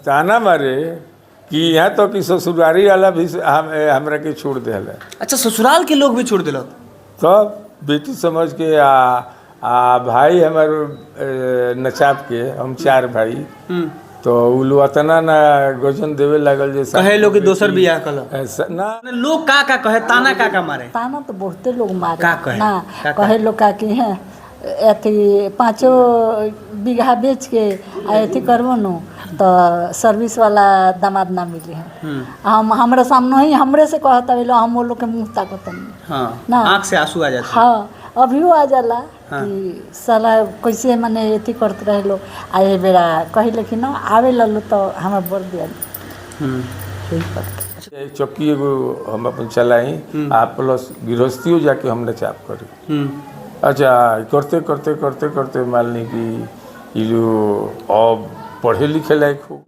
ताना मारे कि यहाँ तो कि ससुरारी वाला भी हमरा के छोड़ देला। अच्छा, ससुराल के लोग भी छोड़ दिलक। तब बेटी समझ के भाई हमार नचाप के हम 4 भाई, तो उ लोग अतना ना गजन देवे लागल जे कहे लोग कि दोसर बियाह कल ना। लोग का कहे, ताना का मारे? ताना तो बहुते लोग मारे का कहे? ना कहे लोग का कि है अथी 5 बीघा बेच के अथी करबो न तो सर्विस वाला दामाद ना मिली है। हम हमरा सामने ही हमरे से कहता हम वो लोग के मुँह ताकत ना, आँख से आंसू आ जाता। हाँ, अभियो आ जाला कि साला कैसे मने अथी करते रहे लोग। आए बेरा कहिले कि ना आवे ललो तो हमें बोल दिया चौकी एगो हम अपन चलाई प्लस गृहस्थियों जाके हम नचाप करी। अच्छा, करते करते करते करते मान ली कि ये जो अब पढ़े लिखे लायक हो।